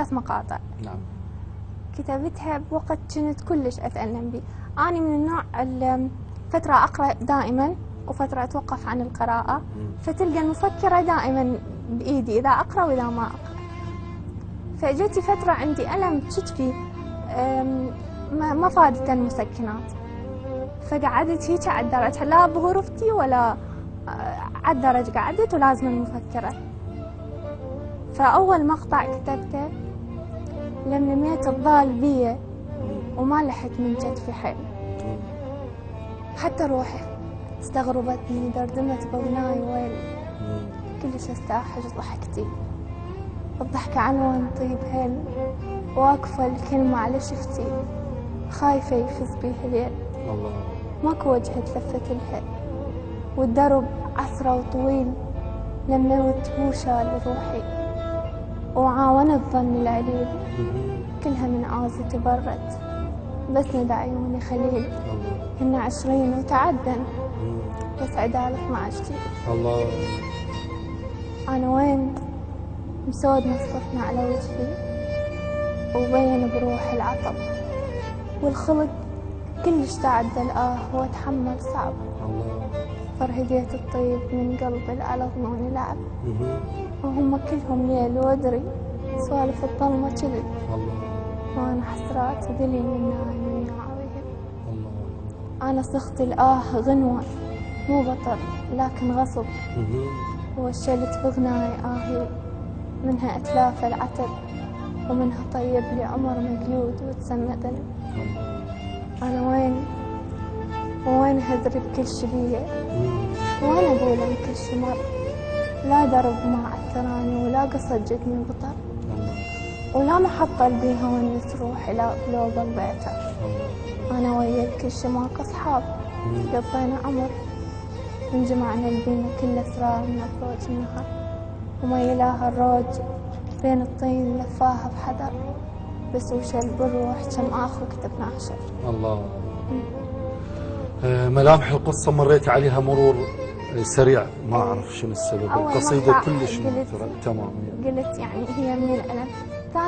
3 مقاطع. نعم. كتبتها بوقت كنت كلش أتألم به. أنا من النوع فترة أقرأ دائما وفترة أتوقف عن القراءة، فتلقى المفكرة دائما بإيدي إذا أقرأ وإذا ما أقرأ. فجتي فترة عندي ألم بكتفي ما فادت المسكنات، فقعدت هيك على الدرج، لا بغرفتي ولا على الدرج قعدت ولازم المفكرة. فأول مقطع كتبته لملميت الضال بيه وما لحت من كتفي حيل، حتى روحي استغربتني دردمت بغناي ويل، كلش استاحج ضحكتي الضحكة عنوان طيب هيل، واقفة الكلمة على شفتي خايفة يفز بيه الليل. الله. ماكو وجهة لفت الهيل والدرب عسرة وطويل، لموت بوشة لروحي وعاونت ظن العليل، كلها من آزي تبرد بس ندى عيوني خليل، هن 20 وتعدن بس عدال 12 جيل. الله. أنا وين مسود مصطفنا على وجهي وبين بروح العطب، والخلق كلش تعدل واتحمل صعب، فرهديت الطيب من قلبي على ظنوني لعب، وهم كلهم ليل وادري سوالف الظلمة كذب، وانا حسرات ذلي من نايم يا عويل. انا صختي غنوة مو بطر لكن غصب، وشلت بغناي آهي منها اتلاف العتب، ومنها طيب لي عمر مقيود وتسمى ذنب. انا وين هذري بكل شبيه، وين اقول ان كل شمر، لا درب ما عثراني ولا قصد جدني بطر، ولا محطة بيها ونس روحي لا لو ضليتها. انا ويا الكل شماك اصحاب قضينا عمر، من جمعنا البينا كل اسرار من افروج النهر، وما يلاها الروج بين الطين لفاها بحذر، بس وشل بالروح كم اخو كتب ناشر. الله. ملامح القصة مريت عليها مرور سريع، ما أعرف شنو السبب. القصيدة كلش مؤثرة. تمام. قلت يعني هي من الألم.